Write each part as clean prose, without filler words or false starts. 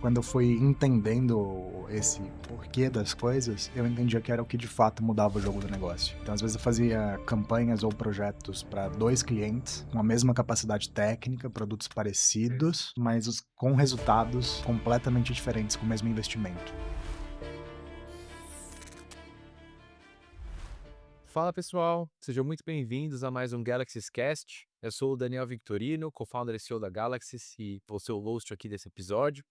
Quando eu fui entendendo esse porquê das coisas, eu entendia que era o que de fato mudava o jogo do negócio. Então, às vezes, eu fazia campanhas ou projetos para 2 clientes com a mesma capacidade técnica, produtos parecidos, mas com resultados completamente diferentes com o mesmo investimento. Fala pessoal, sejam muito bem-vindos a mais um Galaxy Cast. Eu sou o Daniel Victorino, co-founder e CEO da Galaxy e vou ser o host aqui desse episódio.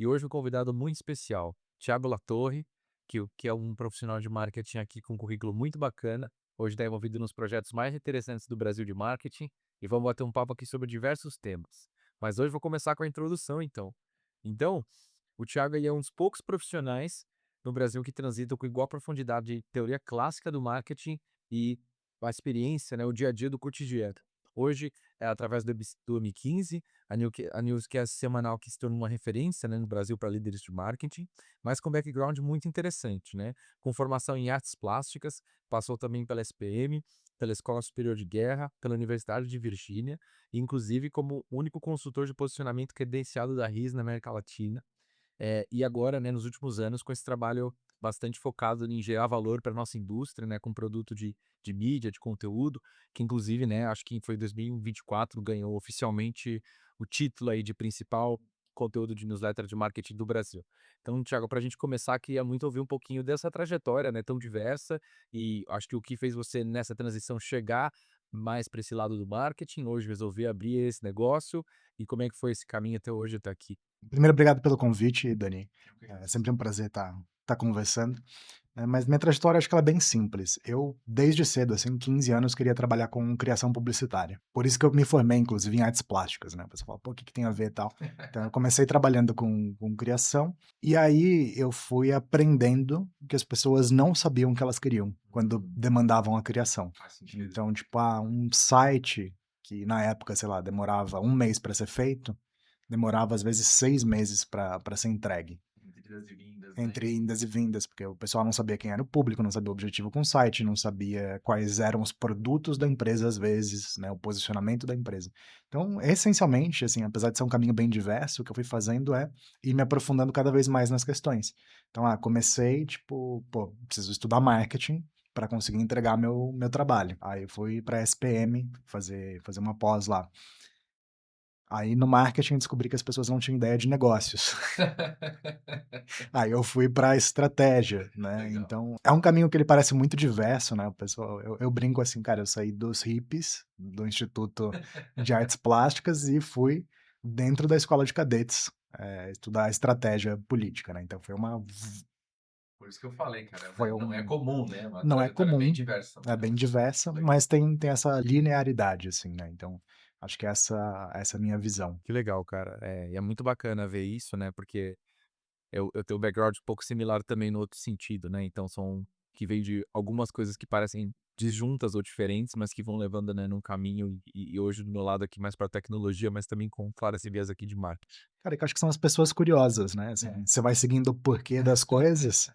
E hoje um convidado muito especial, Thiago Latorre, que é um profissional de marketing aqui com um currículo muito bacana. Hoje está envolvido nos projetos mais interessantes do Brasil de marketing e vamos bater um papo aqui sobre diversos temas. Mas hoje vou começar com a introdução então. Então, o Thiago aí é um dos poucos profissionais no Brasil que transitam com igual profundidade de teoria clássica do marketing e a experiência, né, o dia a dia do cotidiano. Hoje, é através do M15, a newscast semanal que se tornou uma referência, né, no Brasil para líderes de marketing, mas com background muito interessante, né? Com formação em artes plásticas, passou também pela SPM, pela Escola Superior de Guerra, pela Universidade de Virgínia, e inclusive como único consultor de posicionamento credenciado da RIS na América Latina. E agora, né, nos últimos anos, com esse trabalho bastante focado em gerar valor para nossa indústria, né, com produto de mídia, de conteúdo, que inclusive, né, acho que foi em 2024, ganhou oficialmente o título aí de principal conteúdo de newsletter de marketing do Brasil. Então, Thiago, para a gente começar, queria muito ouvir um pouquinho dessa trajetória, né, tão diversa, e acho que o que fez você nessa transição chegar mais para esse lado do marketing, hoje resolver abrir esse negócio, e como é que foi esse caminho até hoje até aqui? Primeiro, obrigado pelo convite, Dani. É sempre um prazer estar conversando. Mas minha trajetória, acho que ela é bem simples. Eu, desde cedo, assim, 15 anos, queria trabalhar com criação publicitária. Por isso que eu me formei, inclusive, em artes plásticas, né? O pessoal fala, pô, o que tem a ver e tal? Então, eu comecei trabalhando com criação, e aí eu fui aprendendo que as pessoas não sabiam o que elas queriam quando demandavam a criação. Faz sentido. Então, tipo, um site que na época, sei lá, demorava um mês para ser feito, demorava às vezes 6 meses para ser entregue. Entre idas e vindas, né? Entre indas e vindas, porque o pessoal não sabia quem era o público, não sabia o objetivo com o site, não sabia quais eram os produtos da empresa, às vezes, né, o posicionamento da empresa. Então, essencialmente, assim, apesar de ser um caminho bem diverso, o que eu fui fazendo é ir me aprofundando cada vez mais nas questões. Então, comecei, tipo, pô, preciso estudar marketing para conseguir entregar meu trabalho. Aí eu fui para SPM fazer uma pós lá. Aí no marketing eu descobri que as pessoas não tinham ideia de negócios. Aí eu fui para estratégia, né, Legal. então é um caminho que ele parece muito diverso, né, o pessoal eu brinco assim: "Cara, eu saí dos hippies, do Instituto de Artes Plásticas e fui dentro da escola de cadetes, estudar estratégia política", né, então Por isso que eu falei, cara, foi não é um comum, né, uma não é trajetória bem comum, diversa, é né. bem diversa, Legal. mas tem essa linearidade, assim, né, então acho que essa é a minha visão. Que legal, cara. E é muito bacana ver isso, né, porque eu tenho um background um pouco similar também no outro sentido, né, então são que veio de algumas coisas que parecem disjuntas ou diferentes, mas que vão levando, né, num caminho e hoje do meu lado aqui mais pra tecnologia, mas também com, claro, esse viés aqui de marketing. Cara, que eu acho que são as pessoas curiosas, né, assim, É. você vai seguindo o porquê das coisas,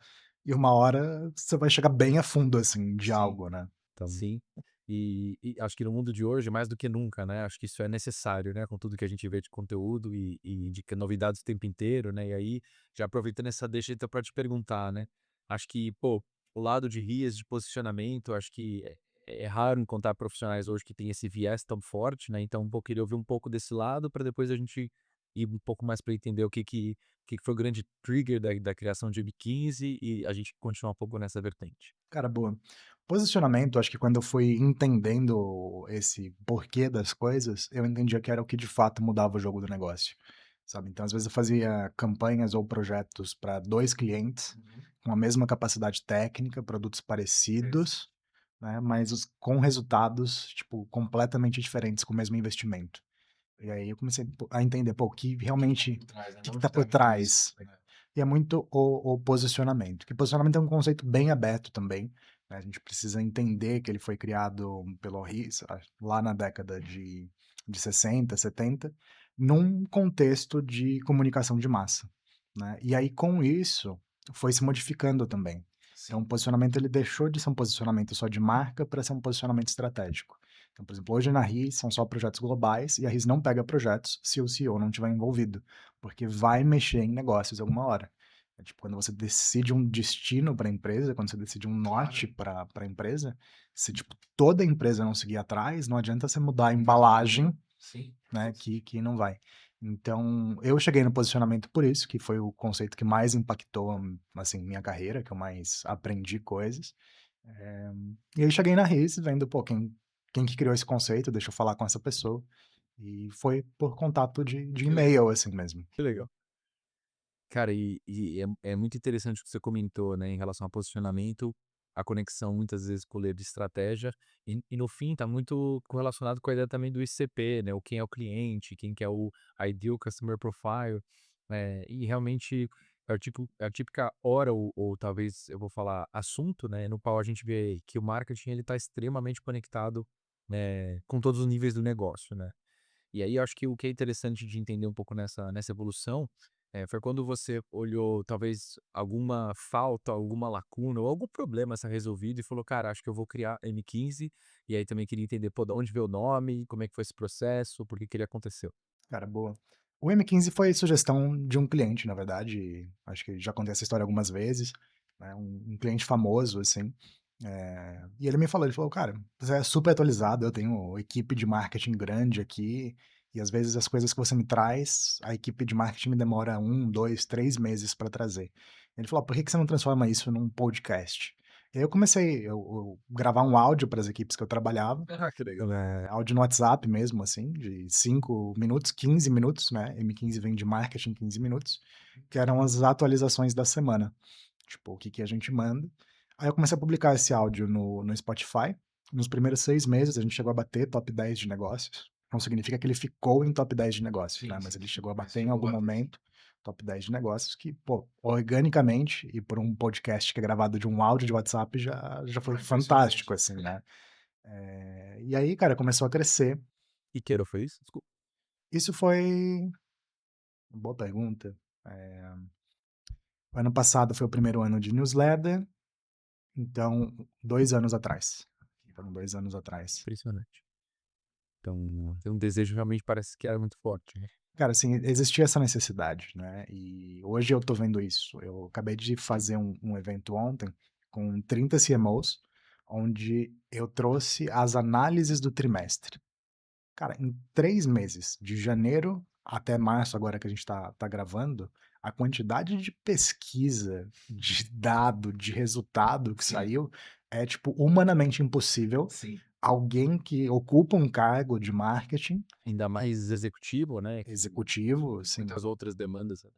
e uma hora você vai chegar bem a fundo, assim, de Sim. algo, né. Então Sim, e acho que no mundo de hoje, mais do que nunca, né, acho que isso é necessário, né, com tudo que a gente vê de conteúdo e de que novidades o tempo inteiro, né, e aí, já aproveitando essa deixa então pra te perguntar, né, acho que, pô, o lado de RIAs, de posicionamento, acho que é raro encontrar profissionais hoje que têm esse viés tão forte, né, então, pô, queria ouvir um pouco desse lado para depois a gente ir um pouco mais para entender o que que foi o grande trigger da criação de M15 e a gente continuar um pouco nessa vertente. cara, boa. Posicionamento, acho que quando eu fui entendendo esse porquê das coisas, eu entendia que era o que de fato mudava o jogo do negócio, sabe. Então, às vezes, eu fazia campanhas ou projetos para 2 clientes Uhum. com a mesma capacidade técnica, produtos parecidos, né, mas com resultados, tipo, completamente diferentes com o mesmo investimento. E aí eu comecei a entender, pô, o que realmente Por trás, né, o que de está onde por tá vindo isso, trás, né. e é muito o posicionamento, que posicionamento é um conceito bem aberto também, né, a gente precisa entender que ele foi criado pelo Ries, lá na década de 60, 70, num contexto de comunicação de massa, né. E aí com isso, foi se modificando também. Então o Sim. posicionamento ele deixou de ser um posicionamento só de marca para ser um posicionamento estratégico. Então, por exemplo, hoje na RIS são só projetos globais e a RIS não pega projetos se o CEO não estiver envolvido, porque vai mexer em negócios alguma hora. É tipo quando você decide um destino para a empresa, quando você decide um norte para a empresa, se tipo toda a empresa não seguir atrás, não adianta você mudar a embalagem, Sim. né, que não vai. Então, eu cheguei no posicionamento por isso, que foi o conceito que mais impactou, assim, minha carreira, que eu mais aprendi coisas. Eh, e aí cheguei na RIS vendo, pô, quem que criou esse conceito, deixa eu falar com essa pessoa, e foi por contato de Que legal. e-mail, assim mesmo. Que legal. Cara, é muito interessante o que você comentou, né, em relação ao posicionamento, a conexão muitas vezes com o líder de estratégia, e no fim tá muito correlacionado com a ideia também do ICP, né, o quem é o cliente, quem que é o Ideal Customer Profile, e realmente é a típica hora ou talvez eu vou falar assunto, né, no qual a gente vê que o marketing ele tá extremamente conectado, né, com todos os níveis do negócio, né. E aí eu acho que o que é interessante de entender um pouco nessa evolução, foi quando você olhou talvez alguma falta, alguma lacuna ou algum problema a ser resolvido e falou: "Cara, acho que eu vou criar M15", e aí também queria entender, pô, da onde veio o nome, como é que foi esse processo, por que que ele aconteceu? Cara, boa. O M15 foi sugestão de um cliente, na verdade, e acho que já contei essa história algumas vezes, né, um cliente famoso, assim, e ele me falou, ele falou: "Cara, você é super atualizado, eu tenho equipe de marketing grande aqui, e às vezes as coisas que você me traz, a equipe de marketing me demora 1, 2, 3 meses para trazer". Ele falou: "Por que que você não transforma isso num podcast?". E aí eu comecei eu gravar um áudio para as equipes que eu trabalhava, Ah, que legal. áudio no WhatsApp mesmo, assim, de 5 minutos, 15 minutos, né, M15 vem de marketing 15 minutos, que eram as atualizações da semana, tipo, o que que a gente manda. Aí eu comecei a publicar esse áudio no Spotify. Nos primeiros 6 meses a gente chegou a bater top 10 de negócios, não significa que ele ficou em top 10 de negócios, né, Sim, mas sim, ele sim. chegou a Mas bater em chegou algum a bater, sim. momento top 10 de negócios que, pô, organicamente e por um podcast que é gravado de um áudio de WhatsApp já foi Ah, fantástico, impressionante. assim, né. E aí, cara, começou a crescer. E que ano foi isso? Desculpa. Isso foi boa pergunta. Eh, o ano passado foi o primeiro ano de newsletter, então 2 anos atrás. Foram 2 anos atrás. Impressionante. Então, tem um desejo realmente parece que era muito forte, né. Cara, assim, existia essa necessidade, né, e hoje eu tô vendo isso. Eu acabei de fazer um evento ontem com 30 CMOs, onde eu trouxe as análises do trimestre. Cara, em 3 meses, de janeiro até março, agora que a gente tá gravando, a quantidade de pesquisa, de dado, de resultado que Sim, saiu é, tipo, humanamente impossível sim. alguém que ocupa um cargo de marketing Ainda mais executivo, né, que executivo, assim, muitas outras demandas, né.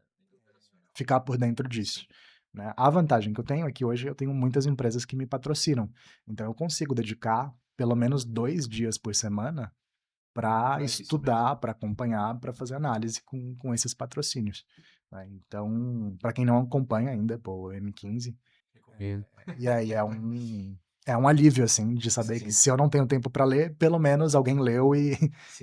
ficar por dentro disso, né. A vantagem que eu tenho é que hoje eu tenho muitas empresas que me patrocinam, então eu consigo dedicar pelo menos 2 dias por semana para Pra isso mesmo. estudar, para acompanhar, para fazer análise com esses patrocínios, né. Então, para quem não acompanha ainda, pô, o M15, Recomendo. e aí é um alívio, assim, de saber que Sim, se eu não tenho tempo para ler, pelo menos alguém leu e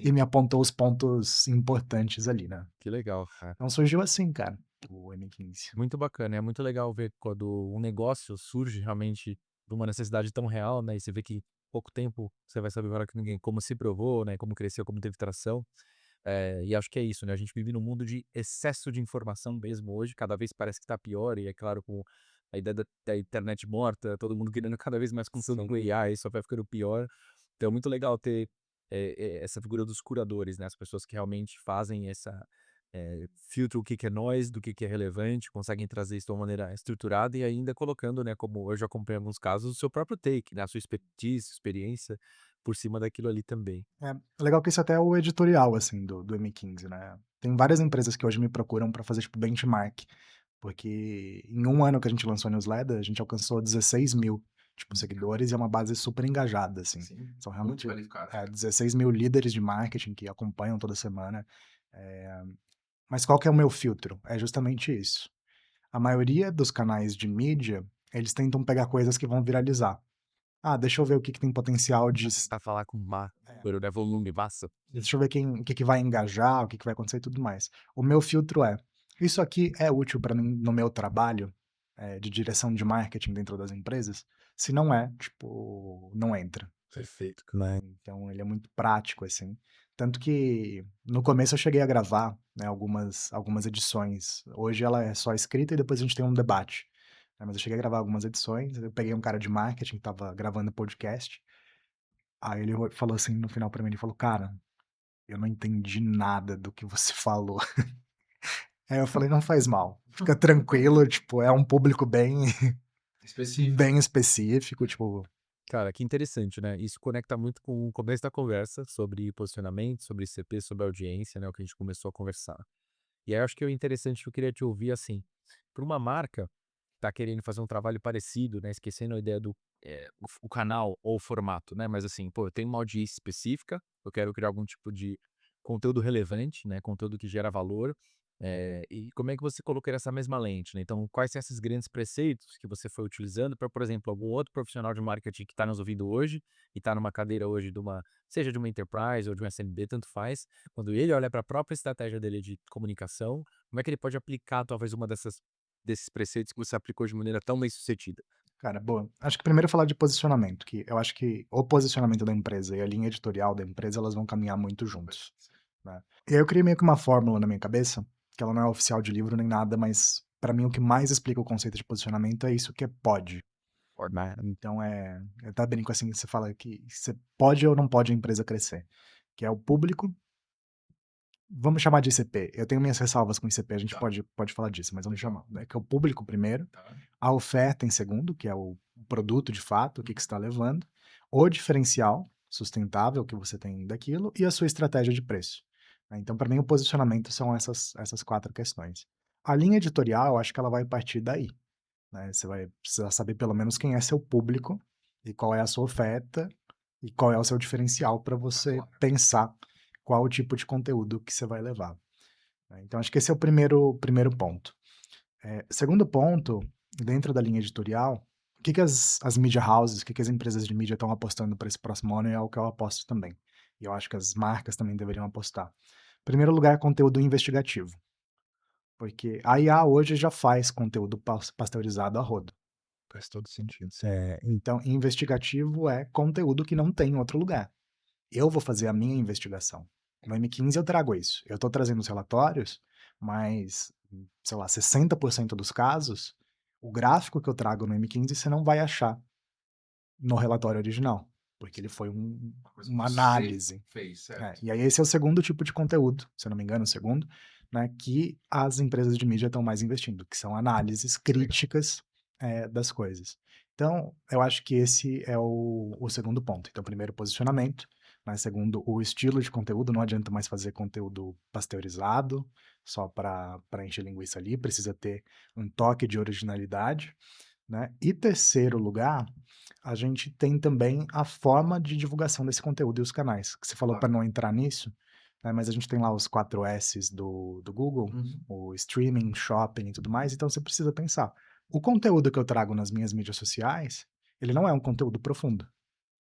e sim. me apontou os pontos importantes ali, né. Que legal, cara. Então surgiu assim, cara, o M15. Muito bacana, é muito legal ver quando um negócio surge realmente de uma necessidade tão real, né, e você vê que pouco tempo você vai saber melhor que ninguém como se provou, né, como cresceu, como teve tração. E acho que é isso, né, a gente vive num mundo de excesso de informação mesmo hoje, cada vez parece que tá pior e é claro com a ideia da internet morta, todo mundo querendo cada vez mais conteúdo com AI, só vai ficando pior. Então é muito legal ter, essa figura dos curadores, né, as pessoas que realmente fazem filtram o que que é noise, do que é relevante, conseguem trazer isso de uma maneira estruturada e ainda colocando, né, como eu já acompanhei alguns casos, o seu próprio take, né, a sua expertise, experiência por cima daquilo ali também. É, legal que isso até é o editorial, assim, do M15, né. Tem várias empresas que hoje me procuram para fazer, tipo, benchmark, porque em um ano que a gente lançou a newsletter, a gente alcançou 16.000, tipo, seguidores e é uma base super engajada, assim. Sim, São muito realmente, qualificado. 16.000 líderes de marketing que acompanham toda semana. Mas qual que é o meu filtro? É justamente isso. A maioria dos canais de mídia, eles tentam pegar coisas que vão viralizar. "Ah, deixa eu ver o que que tem potencial de Pra tentar falar com né, volume, massa. deixa eu ver o que que vai engajar, o que que vai acontecer e tudo mais". O meu filtro é: "Isso aqui é útil para mim no meu trabalho, de direção de marketing dentro das empresas?". Se não é, tipo, não entra, Perfeito, né. Então ele é muito prático, assim. Tanto que no começo eu cheguei a gravar, né, algumas edições. Hoje ela é só escrita e depois a gente tem um debate, né, mas eu cheguei a gravar algumas edições, eu peguei um cara de marketing que estava gravando podcast, aí ele falou assim no final pra mim, ele falou: "Cara, eu não entendi nada do que você falou". Aí eu falei: "Não faz mal, fica tranquilo, tipo, é um público bem Específico. bem específico, tipo". Cara, que interessante, né, isso conecta muito com o começo da conversa sobre posicionamento, sobre ICP, sobre audiência, né, o que a gente começou a conversar. E aí eu acho que o interessante que eu queria te ouvir, assim, para uma marca tá querendo fazer um trabalho parecido, né, esquecendo a ideia do, o canal ou o formato, né, mas assim, pô, eu tenho uma audiência específica, eu quero criar algum tipo de conteúdo relevante, né, conteúdo que gera valor, e como é que você colocaria essa mesma lente, né? Então, quais são esses grandes preceitos que você foi utilizando para, por exemplo, algum outro profissional de marketing que está nos ouvindo hoje e está numa cadeira hoje de uma, seja de uma enterprise ou de uma SMB, tanto faz, quando ele olha para a própria estratégia dele de comunicação, como é que ele pode aplicar talvez uma desses preceitos que você aplicou de maneira tão bem-sucedida? Cara, boa. Acho que primeiro falar de posicionamento, que eu acho que o posicionamento da empresa e a linha editorial da empresa, elas vão caminhar muito juntos, né. E aí eu criei meio que uma fórmula na minha cabeça, que ela não é oficial de livro nem nada, mas pra mim o que mais explica o conceito de posicionamento é isso que é pode. Forma Então eu até brinco assim, você fala que você pode ou não pode a empresa crescer, que é o público. Vamos chamar de ICP. Eu tenho minhas ressalvas com ICP, a gente Tá. pode falar disso, mas vamos Legal. chamar, né, que é o público primeiro, Tá. a oferta em segundo, que é o produto de fato, o que que você está levando, o diferencial sustentável que você tem daquilo e a sua estratégia de preço, né. Então, para mim, o posicionamento são essas 4 questões. A linha editorial, eu acho que ela vai partir daí, né, você vai precisar saber pelo menos quem é seu público e qual é a sua oferta e qual é o seu diferencial para você pensar qual o tipo de conteúdo que você vai levar, né. Então acho que esse é o primeiro ponto. Segundo ponto, dentro da linha editorial, o que que as media houses, o que que as empresas de mídia estão apostando para esse próximo ano e é o que eu aposto também. E eu acho que as marcas também deveriam apostar. Primeiro lugar, conteúdo investigativo, porque a IA hoje já faz conteúdo pasteurizado a rodo. Faz todo sentido. Então investigativo é conteúdo que não tem em outro lugar. Eu vou fazer a minha investigação. No M15 eu trago isso. Eu estou trazendo os relatórios, mas, sei lá, 60% dos casos, o gráfico que eu trago no M15 você não vai achar no relatório original, porque ele foi Uma coisa que uma você análise. fez, certo. E aí esse é o segundo tipo de conteúdo, se eu não me engano, o segundo, né, que as empresas de mídia estão mais investindo, que são análises Legal. críticas, das coisas. Então, eu acho que esse é o segundo ponto. Então, primeiro, posicionamento, né, segundo, o estilo de conteúdo, não adianta mais fazer conteúdo pasteurizado, só para encher linguiça ali, precisa ter um toque de originalidade, né. E terceiro lugar, a gente tem também a forma de divulgação desse conteúdo e os canais, que você falou Claro. para não entrar nisso, né, mas a gente tem lá os 4 S's do Google, Uhum. o streaming, shopping e tudo mais, então você precisa pensar, o conteúdo que eu trago nas minhas mídias sociais, ele não é um conteúdo profundo,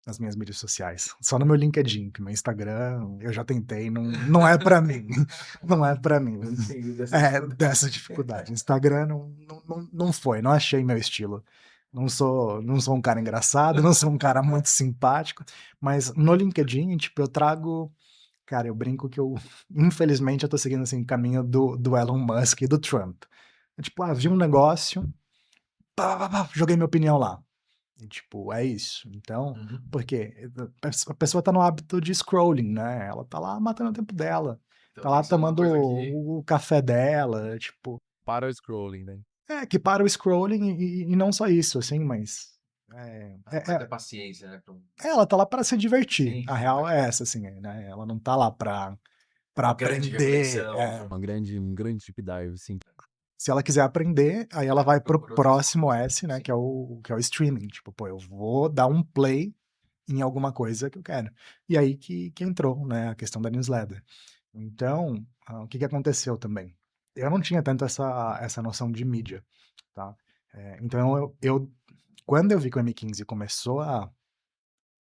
nas minhas mídias sociais, só no meu LinkedIn, que meu Instagram eu já tentei, não é para mim, não é para mim. Eu entendi dessa Dessa dificuldade. Instagram não foi, não achei meu estilo. Não sou um cara engraçado, não sou um cara muito simpático, mas no LinkedIn, tipo, eu trago, cara, eu brinco que eu infelizmente eu tô seguindo, assim, o caminho do Elon Musk e do Trump. Tipo, vi um negócio, pá, pá, pá, joguei minha opinião lá. E tipo, é isso. Então, Uhum. porque a pessoa tá no hábito de scrolling, né, ela tá lá matando o tempo dela, Então tá tem lá que ser uma tomando coisa que o café dela, tipo, para o scrolling, né. que para o scrolling e não só isso, assim, mas, vai ter paciência, né, pra ela tá lá para se divertir, sim, a sim, real é essa, assim, né, ela não tá lá pra uma grande aprender, reflexão, pra Um grande deep dive, assim. se ela quiser aprender, aí ela vai pro por outras próximo coisas. S, né, Sim. que é o streaming, tipo, pô, eu vou dar um play em alguma coisa que eu quero. E aí que entrou, né, a questão da newsletter. Então, o que que aconteceu também? Eu não tinha tanto essa noção de mídia, tá. Então eu quando eu vi que o M15 começou a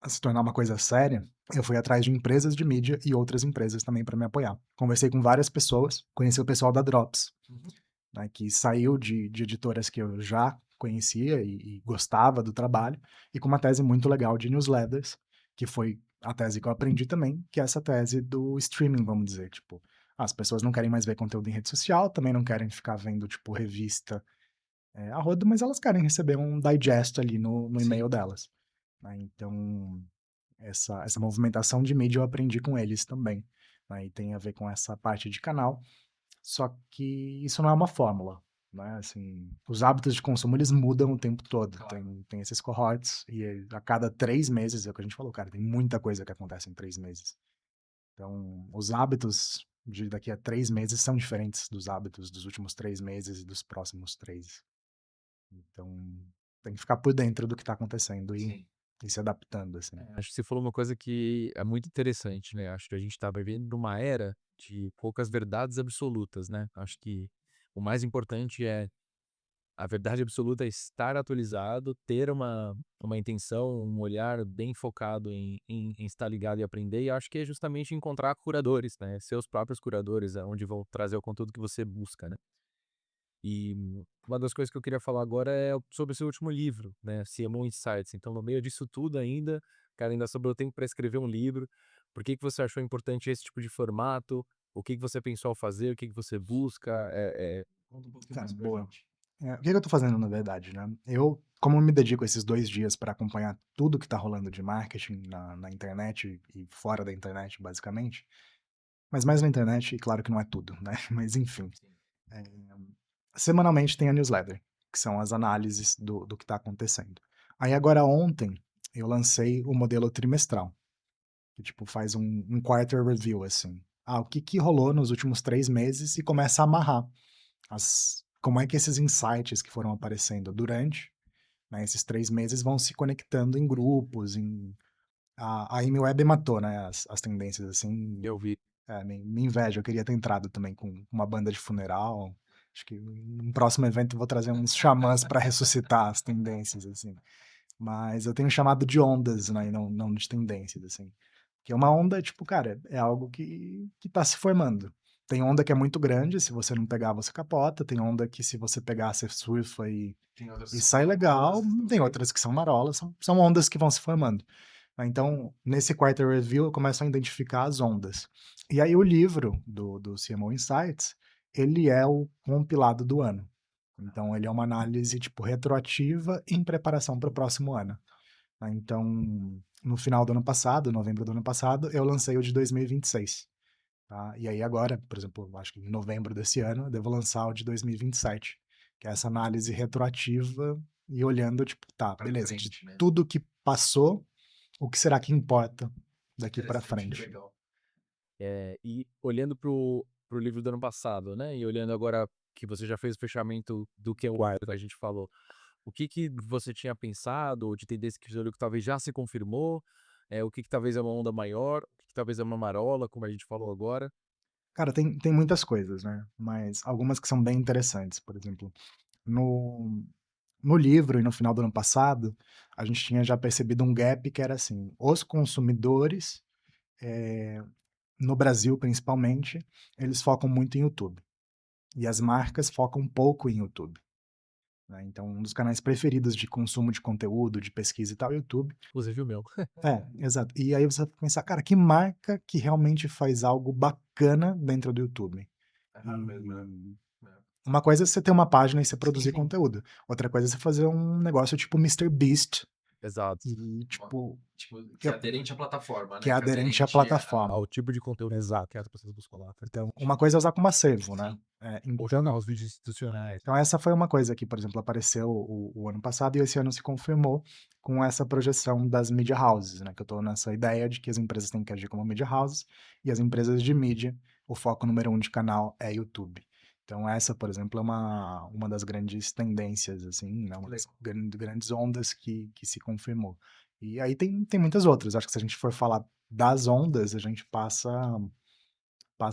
se tornar uma coisa séria, eu fui atrás de empresas de mídia e outras empresas também para me apoiar. Conversei com várias pessoas, conheci o pessoal da Drops, Uhum. né, que saiu de editoras que eu já conhecia e gostava do trabalho, e com uma tese muito legal de newsletters, que foi a tese que eu aprendi também, que é essa tese do streaming, vamos dizer, tipo, as pessoas não querem mais ver conteúdo em rede social, também não querem ficar vendo, tipo, revista, a rodo, mas elas querem receber um digest ali no e-mail Sim. delas, né. Então, essa movimentação de mídia eu aprendi com eles também, né, e tem a ver com essa parte de canal, só que isso não é uma fórmula, né, assim, os hábitos de consumo eles mudam o tempo todo, Claro. tem esses cohorts e a cada 3 meses, é o que a gente falou, cara, tem muita coisa que acontece em 3 meses. Então, os hábitos de daqui a 3 meses são diferentes dos hábitos dos últimos 3 meses e dos próximos 3. Então, tem que ficar por dentro do que tá acontecendo Sim. e se adaptando, assim. Acho que você falou uma coisa que é muito interessante, né, acho que a gente está vivendo numa era de poucas verdades absolutas, né, acho que o mais importante é a verdade absoluta é estar atualizado, ter uma intenção, um olhar bem focado em estar ligado e aprender, e acho que é justamente encontrar curadores, né, seus próprios curadores, aonde vão trazer o conteúdo que você busca, né. E uma das coisas que eu queria falar agora é sobre o seu último livro, né, CMO Insights. Então, no meio disso tudo ainda, cara, ainda sobrou tempo para escrever um livro. Por que que você achou importante esse tipo de formato? O que que você pensou ao fazer? O que que você busca? Conta um pouquinho Cara, mais pra boa. gente. O que que eu tô fazendo na verdade, né, eu como me dedico esses 2 dias para acompanhar tudo que tá rolando de marketing na internet e fora da internet, basicamente, mas mais na internet e claro que não é tudo, né, mas enfim, Sim. eh, semanalmente tem a newsletter, que são as análises do que tá acontecendo. Aí agora ontem, eu lancei o modelo trimestral, que tipo faz um quarter review, assim. O que que rolou nos últimos 3 meses e começa a amarrar como é que esses insights que foram aparecendo durante, né, esses 3 meses vão se conectando em grupos, a Amy Webb matou, né, as tendências, assim, Eu vi. me inveja, eu queria ter entrado também com uma banda de funeral, acho que num próximo evento eu vou trazer uns xamãs para ressuscitar as tendências, assim. Mas eu tenho chamado de ondas, né, e não de tendências, assim. Porque uma onda, tipo, cara, é algo que tá se formando. Tem onda que é muito grande, se você não pegar, você capota, tem onda que se você pegar, você surfa Tem outras que e são sai legal, marolas tem também. outras que são marolas, são ondas que vão se formando. Então, nesse quarter review, eu começo a identificar as ondas. E aí o livro do CMO Insights, ele é o compilado do ano. Então ele é uma análise, tipo, retroativa em preparação para o próximo ano, né. Então, no final do ano passado, novembro do ano passado, eu lancei o de 2026, tá. E aí agora, por exemplo, acho que em novembro desse ano, eu devo lançar o de 2027, que é essa análise retroativa e olhando, tipo, tá, Pra beleza, de frente, né. tudo que passou, o que será que importa daqui para Interessante, que frente? legal. E olhando pro livro do ano passado, né, e olhando agora que você já fez o fechamento do que é o Wild, a gente falou, o que que você tinha pensado ou de tendência que você olhou que talvez já se confirmou? O que que talvez é uma onda maior? O que que talvez é uma marola, como a gente falou agora? Cara, tem muitas coisas, né, mas algumas que são bem interessantes, por exemplo, no no livro e no final do ano passado, a gente tinha já percebido um gap que era assim, os consumidores, eh, no Brasil principalmente, eles focam muito em YouTube, e as marcas focam pouco em YouTube, né, então um dos canais preferidos de consumo de conteúdo, de pesquisa e tal, é o YouTube. Inclusive o meu. Exato. E aí você vai pensar: "Cara, que marca que realmente faz algo bacana dentro do YouTube?". É raro mesmo, né. E É. uma coisa é você ter uma página e você produzir Sim. conteúdo, outra coisa é você fazer um negócio tipo MrBeast Exato. e, Uma tipo, tipo, que que é é aderente à plataforma, que é né, que é aderente à aderente plataforma. Ao tipo de conteúdo exato que essa pessoa buscou lá. Então, uma coisa é usar como acervo, né. sim. Ou já não, os vídeos institucionais. Então essa foi uma coisa que, por exemplo, apareceu o ano passado e esse ano se confirmou com essa projeção das media houses, né, que eu estou nessa ideia de que as empresas têm que agir como media houses, e as empresas de mídia, o foco número 1 de canal é YouTube. Então essa, por exemplo, é uma das grandes tendências, assim, né, Que uma das legal. grandes ondas que se confirmou. E aí tem muitas outras, acho que se a gente for falar das ondas, a gente passa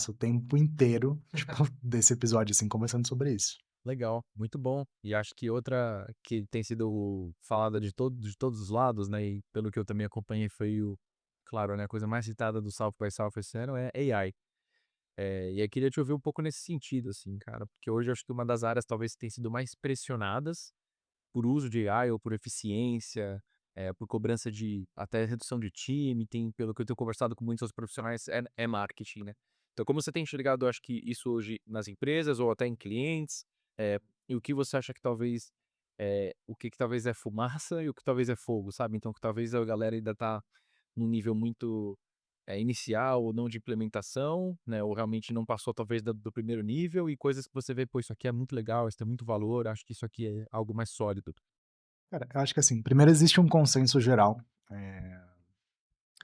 o tempo inteiro, tipo, desse episódio, assim, conversando sobre isso. Legal, muito bom. E acho que outra que tem sido falada de todos os lados, né, e pelo que eu também acompanhei foi claro, né, a coisa mais citada do South by Southwest ano é AI. E aí queria te ouvir um pouco nesse sentido, assim, cara, porque hoje eu acho que uma das áreas talvez que tem sido mais pressionadas por uso de AI ou por eficiência, por cobrança de até redução de time, tem pelo que eu tenho conversado com muitos outros profissionais, é marketing, né. Então como você tem enxergado, acho que isso hoje nas empresas ou até em clientes, e o que você acha que talvez, o que talvez é fumaça e o que talvez é fogo, sabe. Então que talvez a galera ainda tá num nível muito, inicial ou não de implementação, né, ou realmente não passou talvez do primeiro nível e coisas que você vê: "Pô, isso aqui é muito legal, isso tem muito valor, acho que isso aqui é algo mais sólido". Cara, eu acho que assim, primeiro existe um consenso geral, eh,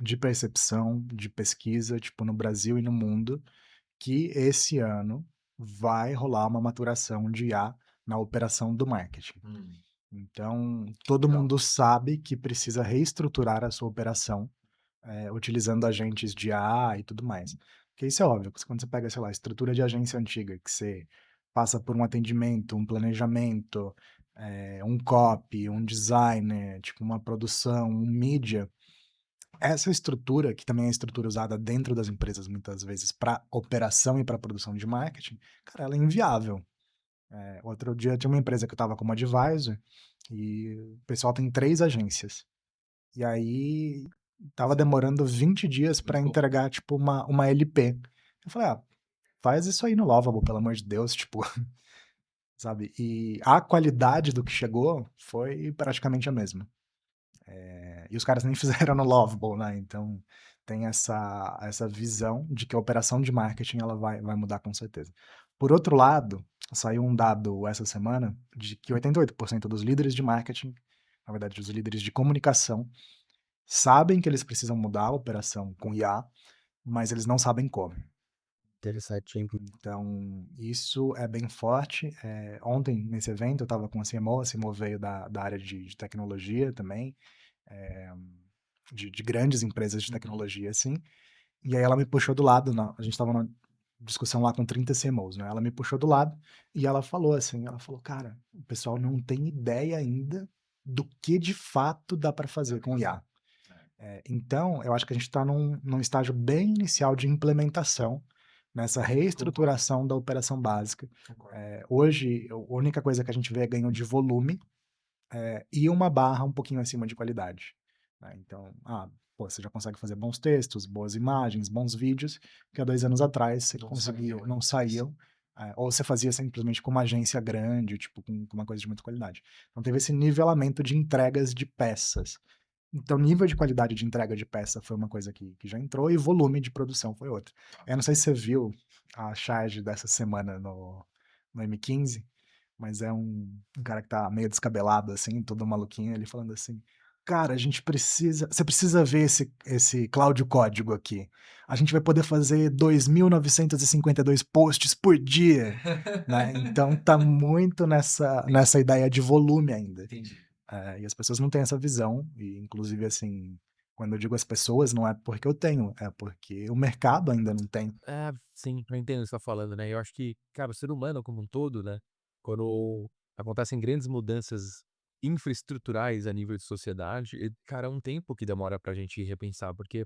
de percepção, de pesquisa, tipo, no Brasil e no mundo, que esse ano vai rolar uma maturação de IA na operação do marketing. Hum, Então, todo legal. mundo sabe que precisa reestruturar a sua operação, utilizando agentes de IA e tudo mais. Porque isso é óbvio, quando você pega, sei lá, a estrutura de agência antiga, que você passa por um atendimento, um planejamento, um copy, um designer, tipo uma produção, um mídia, essa estrutura, que também é a estrutura usada dentro das empresas muitas vezes para operação e para produção de marketing, cara, ela é inviável. Outro dia tinha uma empresa que eu estava como advisor e o pessoal tem 3 agências. E aí estava demorando 20 dias para Muito bom. entregar, tipo, uma LP. Eu falei: "Ah, faz isso aí no Lovable, pelo amor de Deus", tipo, sabe. E a qualidade do que chegou foi praticamente a mesma. E os caras nem fizeram no Lovable, né, então tem essa visão de que a operação de marketing ela vai mudar com certeza. Por outro lado, saiu um dado essa semana de que 88% dos líderes de marketing, na verdade dos líderes de comunicação, sabem que eles precisam mudar a operação com IA, mas eles não sabem como. Interessante, hein. Então, isso é bem forte. Ontem, nesse evento, eu estava com a CMO veio da área de tecnologia também, eh, de grandes empresas de Uhum. tecnologia, assim, e aí ela me puxou do lado, a gente estava numa discussão lá com 30 CMOs, né, ela me puxou do lado e ela falou assim, ela falou: "Cara, o pessoal não tem ideia ainda do que de fato dá para Dá fazer pra com fazer. IA". É, Então, eu acho que a gente está num estágio bem inicial de implementação, nessa concordo, reestruturação da operação básica. concordo. Hoje, a única coisa que a gente vê é ganho de volume, e uma barra um pouquinho acima de qualidade, né. Então, pô, você já consegue fazer bons textos, boas imagens, bons vídeos, que há 2 anos atrás você Não conseguia saíam não ainda. saíam, ou você fazia simplesmente com uma agência grande, tipo, com uma coisa de muita qualidade. Então teve esse nivelamento de entregas de peças. Então, nível de qualidade de entrega de peça foi uma coisa que já entrou e volume de produção foi outra. Eu não sei se você viu a charge dessa semana no M15, mas é um cara que tá meio descabelado, assim, todo maluquinho, ele falando assim: "Cara, a gente precisa você precisa ver esse Cláudio Código aqui. A gente vai poder fazer 2.952 posts por dia", né. Então tá muito nessa ideia de volume ainda. Entendi. E as pessoas não têm essa visão, e inclusive, assim, quando eu digo as pessoas, não é porque eu tenho, é porque o mercado ainda não tem. É, sim, eu entendo o que você tá falando, né. Eu acho que, cara, o ser humano como um todo, né, quando acontecem grandes mudanças infraestruturais a nível de sociedade, cara, é um tempo que demora pra gente repensar, porque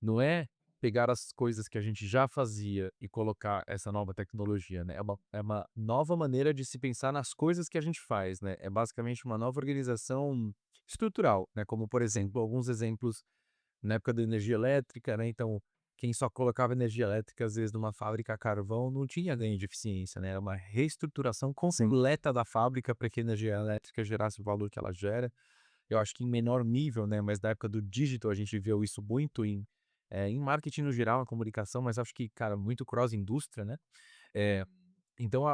não é pegar as coisas que a gente já fazia e colocar essa nova tecnologia, né, é uma nova maneira de se pensar nas coisas que a gente faz, né, é basicamente uma nova organização estrutural, né, como, por exemplo, alguns exemplos na época da energia elétrica, né, então, quem só colocava energia elétrica, às vezes, numa fábrica a carvão, não tinha ganho de eficiência, né, era uma reestruturação Sim. completa da fábrica para que a energia elétrica gerasse o valor que ela gera. Eu acho que em menor nível, né, mas na época do digital a gente viu isso muito em marketing no geral, na comunicação, mas acho que, cara, muito cross indústria, né. Eh, então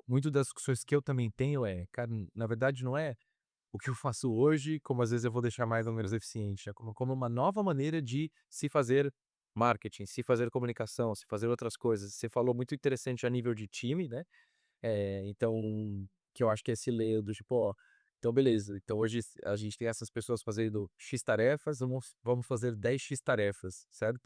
muito das discussões que eu também tenho cara, na verdade não é o que eu faço hoje, como às vezes eu vou deixar mais ou menos eficiente, é como uma nova maneira de se fazer marketing, se fazer comunicação, se fazer outras coisas. Você falou muito interessante a nível de time, né, então, que eu acho que é esse layer do tipo, ó, então beleza, então hoje a gente tem essas pessoas fazendo X tarefas, vamos fazer 10 X tarefas, certo?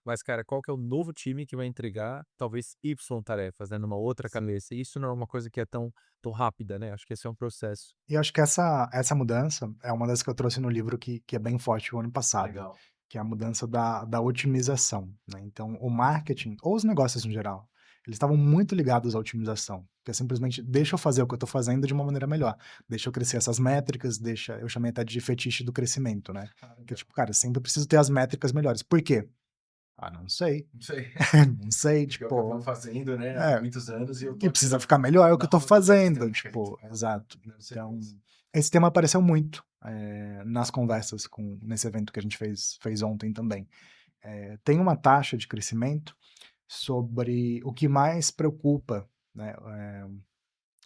Mas, cara, qual que é o novo time que vai entregar talvez Y tarefas, né, numa outra Sim. cabeça? E isso não é uma coisa que é tão rápida, né? Acho que esse é um processo. E eu acho que essa mudança é uma das que eu trouxe no livro que é bem forte o ano passado, Legal. que é a mudança da otimização, né. Então o marketing, ou os negócios no geral, Eles estavam muito ligados à otimização, que é simplesmente: "Deixa eu fazer o que eu tô fazendo de uma maneira melhor, deixa eu crescer essas métricas, deixa", eu chamei até de fetiche do crescimento, né, Ah, que é legal. tipo: "Cara, sempre preciso ter as métricas melhores". Por quê? "Ah, não sei, Não sei. não sei", Porque é o que eu venho tipo, fazendo, né, há é, muitos anos e eu tô e aqui precisa ficar melhor é o que na eu tô ponta do fazendo, iceberg que a gente tipo, fala, exato. dando Então, sequência. esse tema apareceu muito, nas conversas nesse evento que a gente fez ontem também. Tem uma taxa de crescimento sobre o que mais preocupa, né,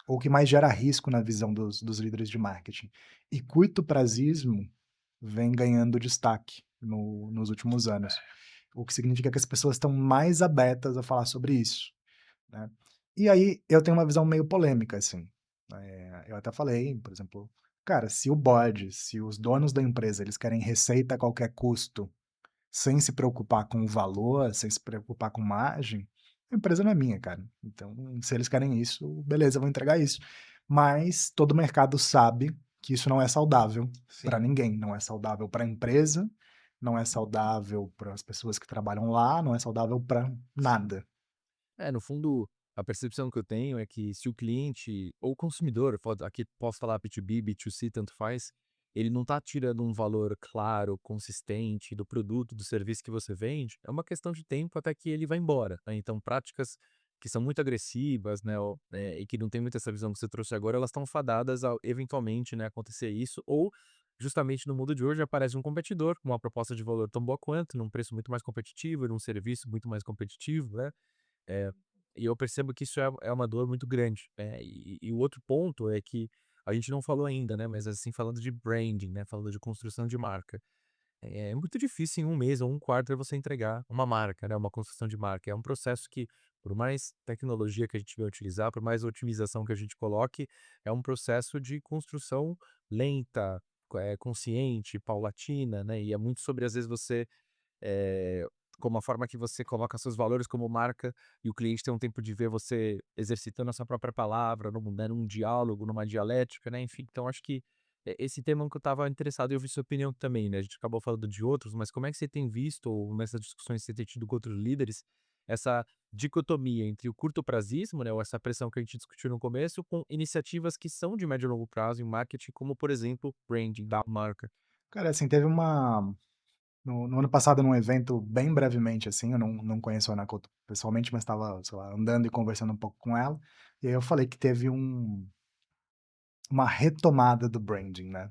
ou o que mais gera risco na visão dos líderes de marketing. E curto-prazismo vem ganhando destaque nos últimos anos, o que significa que as pessoas estão mais abertas a falar sobre isso, né. E aí eu tenho uma visão meio polêmica, assim, eu até falei, por exemplo: "Cara, se o board, se os donos da empresa, eles querem receita a qualquer custo, sem se preocupar com o valor, sem se preocupar com margem, a empresa não é minha, cara. Então, se eles querem isso, beleza, eu vou entregar isso". Mas todo mercado sabe que isso não é saudável para Sim. ninguém, não é saudável para a empresa, não é saudável para as pessoas que trabalham lá, não é saudável para nada. No fundo, a percepção que eu tenho é que se o cliente ou o consumidor, aqui posso falar B2B, B2C, tanto faz, ele não está tirando um valor claro, consistente do produto, do serviço que você vende, é uma questão de tempo até que ele vai embora, né? Então, práticas que são muito agressivas, né, e que não tem muito essa visão que você trouxe agora, elas estão fadadas a eventualmente, né, acontecer isso, ou justamente no mundo de hoje aparece um competidor com uma proposta de valor tão boa quanto, num preço muito mais competitivo, num serviço muito mais competitivo, né? É, e eu percebo que isso é uma dor muito grande, e o outro ponto é que a gente não falou ainda, né, mas assim, falando de branding, né, falando de construção de marca, é muito difícil em um mês ou um quarto você entregar uma marca, né, uma construção de marca. É um processo que, por mais tecnologia que a gente vai utilizar, por mais otimização que a gente coloque, é um processo de construção lenta, consciente, paulatina, né, e é muito sobre, às vezes, você eh, como a forma que você coloca seus valores como marca e o cliente tem um tempo de ver você exercitando a sua própria palavra, num diálogo, numa dialética, né, enfim. Então acho que esse tema que eu estava interessado em ouvir sua opinião também, né, a gente acabou falando de outros, mas como é que você tem visto ou nessas discussões que você tem tido com outros líderes, essa dicotomia entre o curto prazismo, né, ou essa pressão que a gente discutiu no começo, com iniciativas que são de médio e longo prazo em marketing, como por exemplo, branding da marca? Cara, assim, teve uma no ano passado, num evento, bem brevemente, assim, eu não conheço a Ana Couto pessoalmente, mas estava, sei lá, andando e conversando um pouco com ela, e aí eu falei que teve uma retomada do branding, né.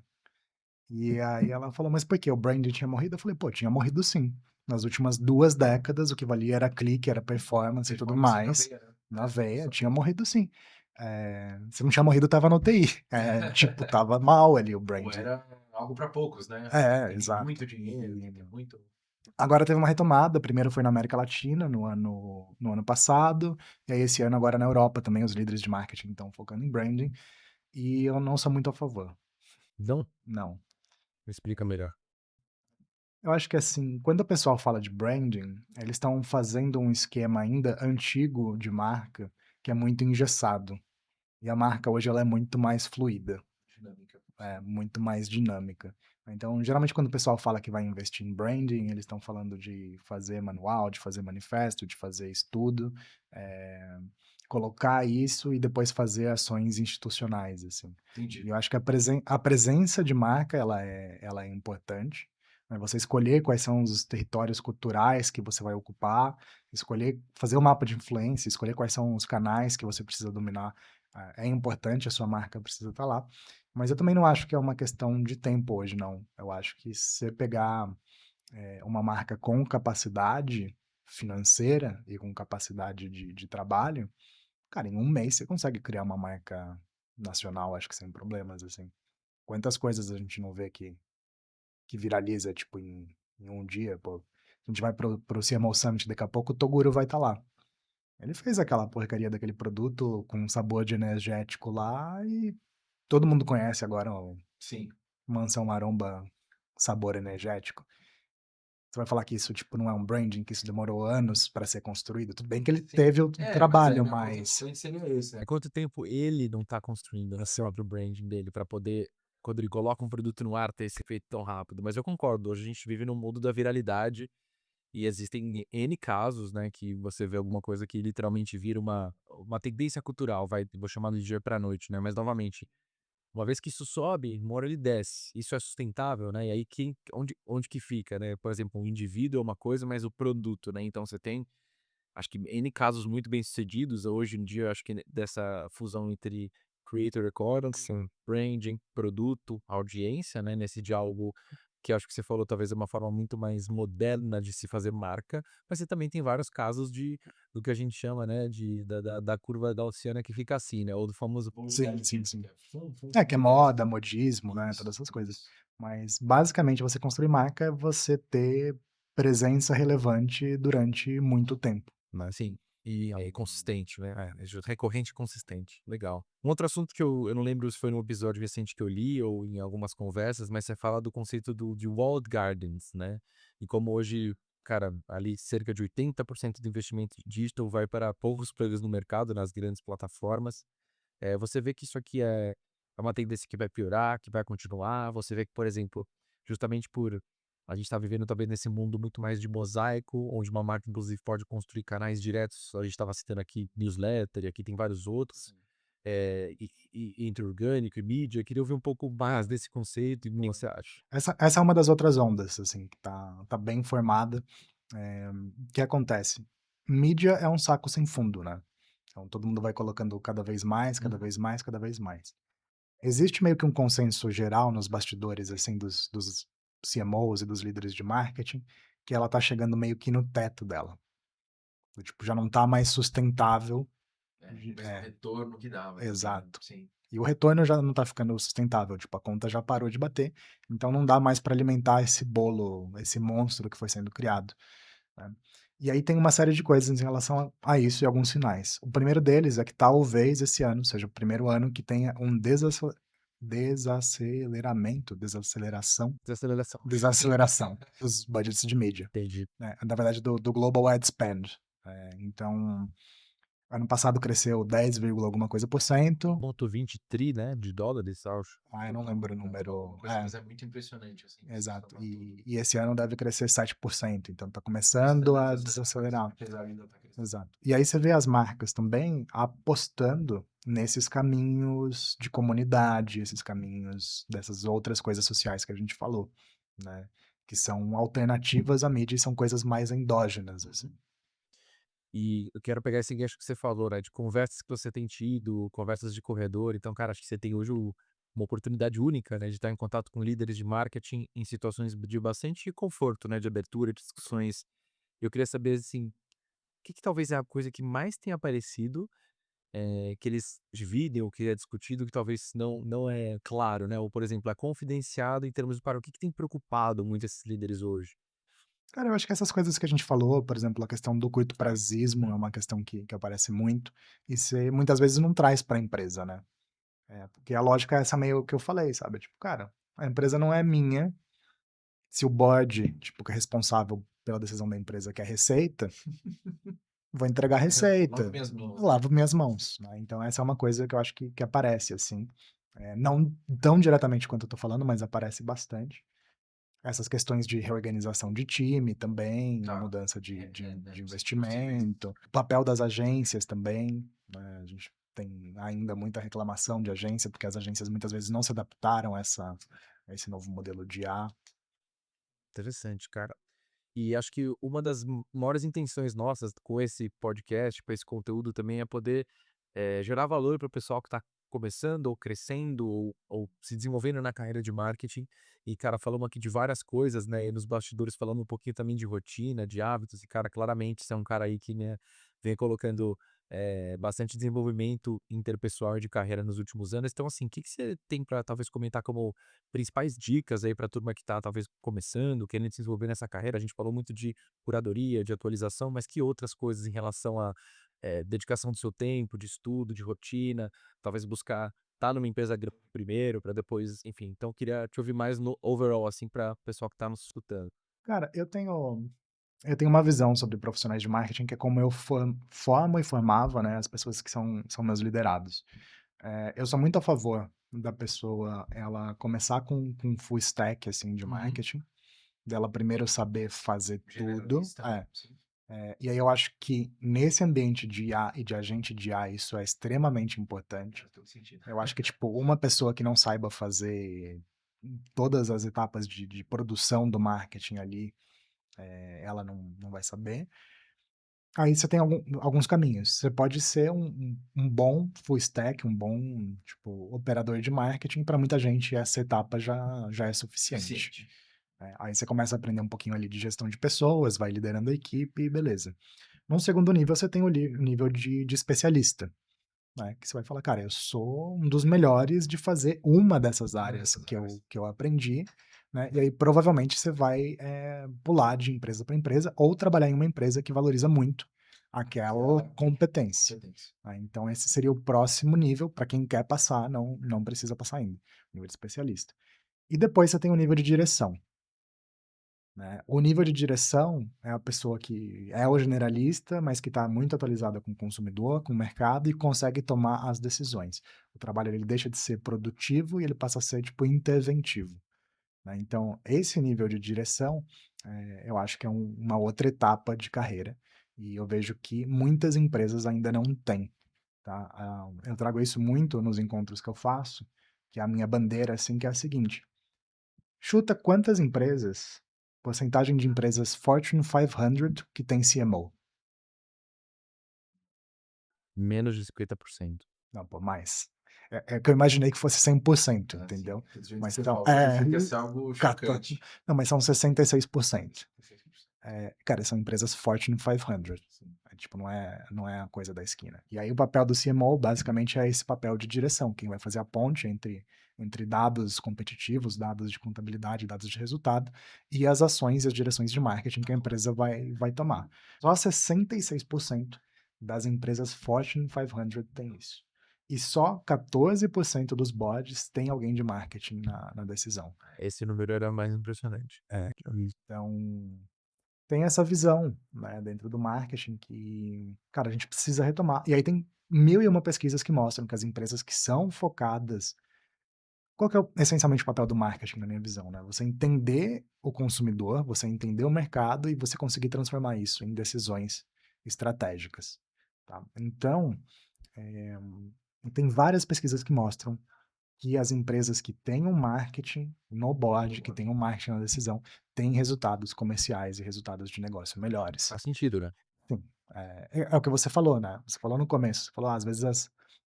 E aí ela falou: "Mas por quê? O branding tinha morrido?" Eu falei: "Pô, tinha morrido sim. Nas últimas 2 décadas, o que valia era clique, era performance e tudo Performance na mais, veia, né. na veia, Só tinha tem morrido sim. Se não tinha morrido, estava na UTI. Tipo, estava mal ali o ou branding. era algo para poucos, né. Tem Exato. muito dinheiro, E quem tem muito agora teve uma retomada, primeiro foi na América Latina, no ano passado, e aí esse ano agora na Europa também, os líderes de marketing estão focando em branding, e eu não sou muito a favor, Não? não. Me explica melhor. Eu acho que, assim, quando o pessoal fala de branding, eles estão fazendo um esquema ainda antigo de marca, que é muito engessado, e a marca hoje ela é muito mais fluida. dinâmica. É, muito mais dinâmica. Então, geralmente, quando o pessoal fala que vai investir em branding, eles estão falando de fazer manual, de fazer manifesto, de fazer estudo, colocar isso e depois fazer ações institucionais, assim. E Entendi. eu acho que a presença de marca, ela é importante, né, você escolher quais são os territórios culturais que você vai ocupar, escolher fazer o mapa de influência, escolher quais são os canais que você precisa dominar, é importante, a sua marca precisa estar lá. Mas eu também não acho que é uma questão de tempo hoje, não. Eu acho que se você pegar, uma marca com capacidade financeira e com capacidade de trabalho, cara, em um mês você consegue criar uma marca nacional, acho que sem problemas, assim. Quantas coisas a gente não vê que viraliza, tipo, em um dia, pô. A gente vai pro CMO Summit daqui a pouco, o Toguro vai estar lá. Ele fez aquela porcaria daquele produto com sabor de energético lá e todo mundo conhece agora o Sim. Mansão Maromba sabor energético. Você vai falar que isso, tipo, não é um branding, que isso demorou anos para ser construído? Tudo bem que ele Sim. teve o Mas aí trabalho, meu ponto mas justamente seria esse, né. Há quanto tempo ele não tá construindo, né, seu próprio branding dele pra poder, quando ele coloca um produto no ar, ter esse efeito tão rápido? Mas eu concordo, hoje a gente vive num mundo da viralidade E existem N casos, né, que você vê alguma coisa que literalmente vira uma tendência cultural, vai, vou chamar do dia pra noite, né, mas novamente, uma vez que isso sobe, uma hora ele desce. Isso é sustentável, né, e aí onde que fica, né? Por exemplo, o indivíduo é uma coisa, mas o produto, né, então você tem, acho que N casos muito bem-sucedidos hoje em dia, acho que dessa fusão entre creator economy, branding, produto, audiência, né, nesse diálogo que acho que você falou, talvez é uma forma muito mais moderna de se fazer marca, mas você também tem vários casos do que a gente chama, né, da curva gaussiana que fica assim, né, ou do famoso Sim, sim, sim. Que é fum, fum, É, fum, que é e desce. moda, modismo, né, Isso, todas essas coisas. isso. Mas, basicamente, você construir marca é você ter presença relevante durante muito tempo. mas assim, e aí consistente, né, recorrente e consistente, legal. Um outro assunto que eu não lembro se foi num episódio recente que eu li ou em algumas conversas, mas você fala do conceito de walled gardens, né, e como hoje, cara, ali cerca de 80% do investimento digital vai para poucos players no mercado, nas grandes plataformas. Você vê que isso aqui é uma tendência que vai piorar, que vai continuar. Você vê que, por exemplo, justamente por a gente estar vivendo também nesse mundo muito mais de mosaico, onde uma marca, inclusive, pode construir canais diretos. A gente estava citando aqui newsletter, e aqui tem vários outros, entre orgânico e mídia. Eu queria ouvir um pouco mais desse conceito e o que você acha. Essa é uma das outras ondas, assim, que tá bem formada. O que acontece? Mídia é um saco sem fundo, né? Então todo mundo vai colocando cada vez mais, cada vez mais, cada vez mais. Existe meio que um consenso geral nos bastidores, assim, dos CMOs e dos líderes de marketing, que ela tá chegando meio que no teto dela. Do tipo, já não tá mais sustentável. É, o mesmo É, retorno que dava também, né? exato. Sim. E o retorno já não tá ficando sustentável, tipo, a conta já parou de bater, então não dá mais para alimentar esse bolo, esse monstro que foi sendo criado, né. E aí tem uma série de coisas em relação a isso e alguns sinais. O primeiro deles é que talvez esse ano seja o primeiro ano que tenha um Desaceleração. desaceleração dos budgets de mídia, Entendi. né, na verdade do global ad spend. Então, ano passado cresceu 10, alguma coisa por cento. 1,20 tri, né, de dólares, acho. Eu não lembro o Uma número. coisa, mas é muito impressionante, assim, esse Exato. formato. E esse ano deve crescer 7%, então tá Isso começando ainda a desacelerar, desacelerar. apesar de ainda estar crescendo. Exato. E aí você vê as marcas também apostando nesses caminhos de comunidade, esses caminhos dessas outras coisas sociais que a gente falou, né? Que são alternativas à mídia e são coisas mais endógenas, assim. E eu quero pegar esse gancho que você falou, né, de conversas que você tem tido, conversas de corredor. Então, cara, acho que você tem hoje uma oportunidade única, né, de estar em contato com líderes de marketing em situações de bastante conforto, né, de abertura, de discussões. Eu queria saber, assim, o que talvez é a coisa que mais tem aparecido, que eles dividem ou que é discutido, que talvez não é claro, né, ou, por exemplo, é confidenciado em termos de para o que tem preocupado muito esses líderes hoje? Cara, eu acho que essas coisas que a gente falou, por exemplo, a questão do curto-prazismo é uma questão que aparece muito e você muitas vezes não traz para a empresa, né? Porque a lógica é essa meio que eu falei, sabe? Tipo, cara, a empresa não é minha. Se o board, tipo, que é responsável pela decisão da empresa, que é a receita, vou entregar a Lavo receita, minhas mãos, eu né? lavo minhas mãos, né? Então essa é uma coisa que eu acho que aparece, assim. Não tão diretamente quanto eu tô falando, mas aparece bastante. Essas questões de reorganização de time também, Tá. mudança Né? de Sim, possíveis. investimento, o papel das agências também, né? A gente tem ainda muita reclamação de agência, porque as agências muitas vezes não se adaptaram a esse novo modelo de IA. Interessante, cara. E acho que uma das maiores intenções nossas com esse podcast, com esse conteúdo também, é poder gerar valor para o pessoal que está começando ou crescendo ou se desenvolvendo na carreira de marketing. E, cara, falamos aqui de várias coisas, né? E nos bastidores falando um pouquinho também de rotina, de hábitos. E, cara, claramente você é um cara aí que, né, vem colocando bastante desenvolvimento interpessoal e de carreira nos últimos anos. Então, assim, o que você tem para talvez comentar como principais dicas aí para a turma que está talvez começando, querendo se desenvolver nessa carreira? A gente falou muito de curadoria, de atualização, mas que outras coisas em relação a dedicação do seu tempo, de estudo, de rotina, talvez buscar estar numa empresa grande primeiro, para depois, enfim. Então, eu queria te ouvir mais no overall, assim, para o pessoal que está nos escutando. Cara, eu tenho uma visão sobre profissionais de marketing que é como eu formo e formava, né, as pessoas que são meus liderados. Eu sou muito a favor da pessoa ela começar com full stack, assim, de Uhum. marketing, dela primeiro saber fazer tudo. Generalista, né? Sim. E aí eu acho que nesse ambiente de IA e de agente de IA isso é extremamente importante. Faz todo sentido. Eu acho que, tipo, uma pessoa que não saiba fazer todas as etapas de produção do marketing ali, ela não vai saber. Aí você tem alguns caminhos. Você pode ser um bom full stack, um bom, tipo, operador de marketing. Para muita gente, essa etapa já é suficiente. Suficiente. Aí você começa a aprender um pouquinho ali de gestão de pessoas, vai liderando a equipe, beleza. Num segundo nível, você tem o nível de especialista, né? Que você vai falar, cara, eu sou um dos melhores de fazer uma dessas áreas que eu aprendi, né? E aí provavelmente você vai pular de empresa para empresa ou trabalhar em uma empresa que valoriza muito aquela competência. Né? Então esse seria o próximo nível para quem quer passar, não precisa passar ainda, nível de especialista. E depois você tem o nível de direção. Né? O nível de direção é a pessoa que é o generalista, mas que está muito atualizada com o consumidor, com o mercado e consegue tomar as decisões. O trabalho ele deixa de ser produtivo e ele passa a ser tipo interventivo. Né? Então, esse nível de direção, eu acho que é uma outra etapa de carreira e eu vejo que muitas empresas ainda não têm. Tá? Eu trago isso muito nos encontros que eu faço, que é a minha bandeira assim, que é a seguinte: chuta quantas empresas, porcentagem de empresas Fortune 500 que tem CMO? Menos de 50%. Não, pô, mais. É que eu imaginei que fosse 100%, Ah, sim. entendeu? Do jeito que Mas você então, falou, eu achei que ia ser algo 14, chocante. não, mas são 66%. 66%. Cara, são empresas Fortune 500. Sim. Tipo, não é a coisa da esquina. E aí o papel do CMO, basicamente, é esse papel de direção, quem vai fazer a ponte entre dados competitivos, dados de contabilidade, dados de resultado, e as ações e as direções de marketing que a empresa vai tomar. Só 66% das empresas Fortune 500 tem isso. E só 14% dos boards tem alguém de marketing na decisão. Esse número era mais impressionante. Então, tem essa visão, né, dentro do marketing que, cara, a gente precisa retomar. E aí tem mil e uma pesquisas que mostram que as empresas que são focadas, qual que é essencialmente o papel do marketing na minha visão, né? Você entender o consumidor, você entender o mercado e você conseguir transformar isso em decisões estratégicas, tá? Então, eh, tem várias pesquisas que mostram que as empresas que têm um marketing no board, que têm um marketing na decisão, têm resultados comerciais e resultados de negócio melhores. Faz sentido, né? Sim, é o que você falou, né, você falou no começo, você falou: às vezes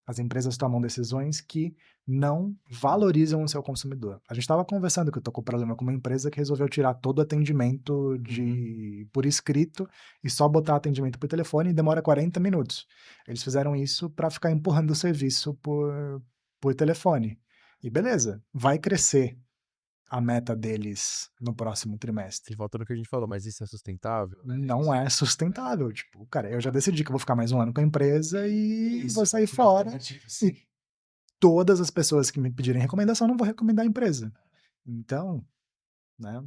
as empresas tomam decisões que não valorizam o seu consumidor. A gente estava conversando que eu tô com problema com uma empresa que resolveu tirar todo o atendimento por escrito e só botar atendimento por telefone e demora 40 minutos. Eles fizeram isso para ficar empurrando o serviço por telefone. E beleza, vai crescer a meta deles no próximo trimestre. E volta no que a gente falou, mas isso é sustentável? Não é sustentável, tipo, cara, eu já decidi que eu vou ficar mais um ano com a empresa e Isso, vou sair que fora, alternativa, e sim. todas as pessoas que me pedirem recomendação, eu não vou recomendar a empresa. Então, né,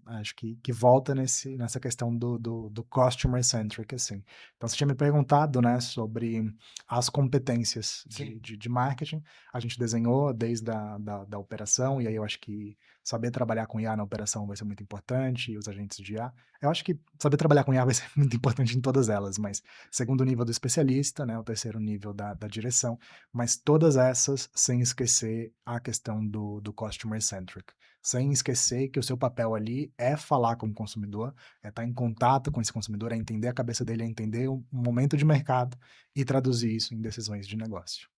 acho que volta nessa questão do customer centric, assim. Então você tinha me perguntado, né, sobre as competências Sim. de marketing, a gente desenhou desde da operação, e aí eu acho que saber trabalhar com IA na operação vai ser muito importante, e os agentes de IA. Eu acho que saber trabalhar com IA vai ser muito importante em todas elas, mas segundo nível do especialista, né, o terceiro nível da direção, mas todas essas sem esquecer a questão do customer centric, sem esquecer que o seu papel ali é falar com o consumidor, é estar em contato com esse consumidor, é entender a cabeça dele, é entender o momento de mercado e traduzir isso em decisões de negócio.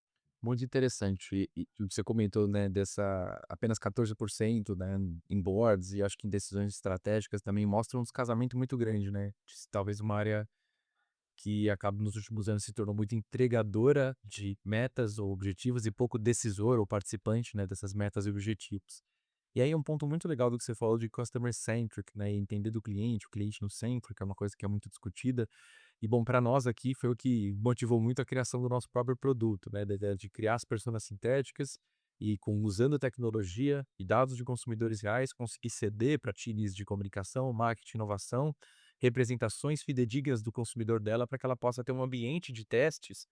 Muito interessante. E o que você comentou, né, dessa apenas 14%, né, em boards e acho que em decisões estratégicas também mostra um descasamento muito grande, né? Talvez uma área que acaba nos últimos anos se tornou muito entregadora de metas ou objetivos e pouco decisor ou participante, né, dessas metas e objetivos. E aí um ponto muito legal do que você falou de customer centric, né, entender do cliente, o cliente no centro, que é uma coisa que é muito discutida. E bom, para nós aqui foi o que motivou muito a criação do nosso próprio produto, né, de criar as personas sintéticas e usando tecnologia e dados de consumidores reais, conseguir ceder para times de comunicação, marketing, inovação, representações fidedignas do consumidor dela para que ela possa ter um ambiente de testes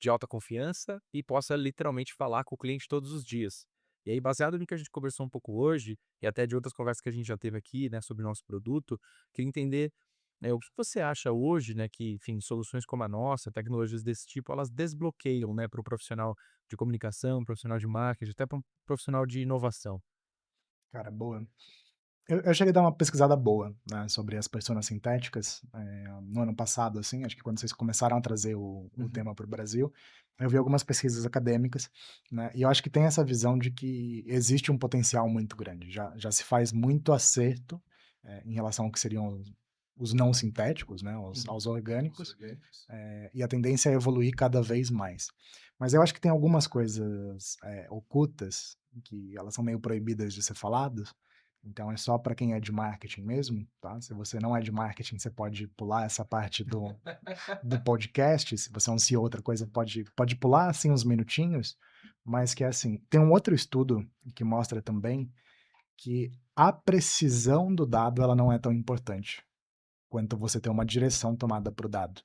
de alta confiança e possa literalmente falar com o cliente todos os dias. E aí, baseado no que a gente conversou um pouco hoje, e até de outras conversas que a gente já teve aqui, né, sobre o nosso produto, queria entender, o que você acha hoje, né, que, enfim, soluções como a nossa, tecnologias desse tipo, elas desbloqueiam, né, para o profissional de comunicação, profissional de marketing, até para um profissional de inovação. Cara, boa. Eu cheguei a dar uma pesquisada boa, né, sobre as personas sintéticas, no ano passado, assim, acho que quando vocês começaram a trazer o Uhum. tema para o Brasil, eu vi algumas pesquisas acadêmicas, né, e eu acho que tem essa visão de que existe um potencial muito grande. Já se faz muito acerto, em relação ao que seriam os não sintéticos, né, aos Os orgânicos, orgânicos. e a tendência é evoluir cada vez mais. Mas eu acho que tem algumas coisas, ocultas, que elas são meio proibidas de ser faladas, então é só para quem é de marketing mesmo, tá? Se você não é de marketing, você pode pular essa parte do podcast, se você é um CEO, outra coisa, pode pular, assim, uns minutinhos, mas que é assim, tem um outro estudo que mostra também que a precisão do dado, ela não é tão importante quanto você ter uma direção tomada para o dado.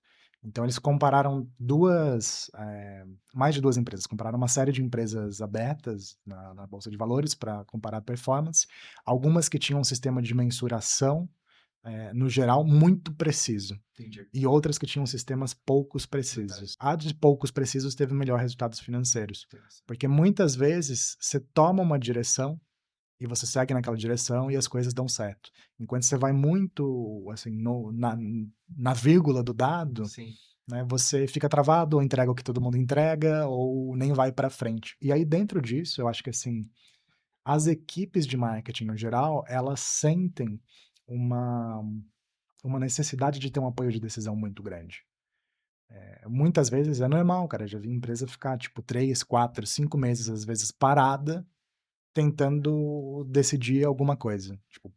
Então eles compararam mais de 2 empresas, compararam uma série de empresas abertas na bolsa de valores para comparar a performance, algumas que tinham um sistema de mensuração, no geral, muito preciso, Entendi. e outras que tinham sistemas poucos precisos. A de poucos precisos teve melhor resultados financeiros, Interessante. porque muitas vezes você toma uma direção e você segue naquela direção e as coisas dão certo. Enquanto você vai muito, assim, na vírgula do dado, Sim. né, você fica travado, ou entrega o que todo mundo entrega, ou nem vai para frente. E aí dentro disso, eu acho que, assim, as equipes de marketing no geral, elas sentem uma uma necessidade de ter um apoio de decisão muito grande. Muitas vezes é normal, cara, já vi empresa ficar, tipo, 3, 4, 5 meses, às vezes, parada, tentando decidir alguma coisa, tipo,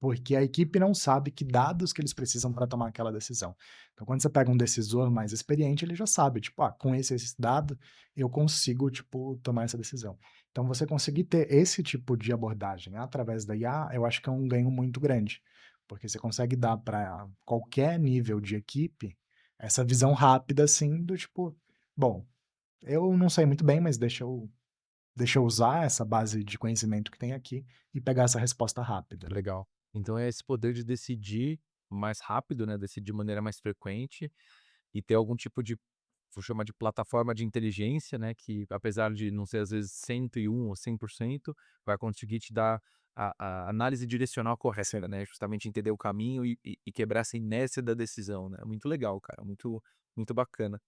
porque a equipe não sabe que dados que eles precisam para tomar aquela decisão. Então, quando você pega um decisor mais experiente, ele já sabe, tipo, com esse dado, eu consigo, tipo, tomar essa decisão. Então, você conseguir ter esse tipo de abordagem através da IA, eu acho que é um ganho muito grande, porque você consegue dar para qualquer nível de equipe essa visão rápida, assim, do tipo, bom, eu não sei muito bem, mas deixa eu usar essa base de conhecimento que tem aqui e pegar essa resposta rápida. Legal. Então é esse poder de decidir mais rápido, né, decidir de maneira mais frequente e ter algum tipo de, vou chamar de plataforma de inteligência, né, que apesar de não ser às vezes 101 ou 100%, vai conseguir te dar a análise direcional correta, Sim. né, justamente entender o caminho e quebrar essa inércia da decisão, né. Muito legal, cara, muito muito bacana.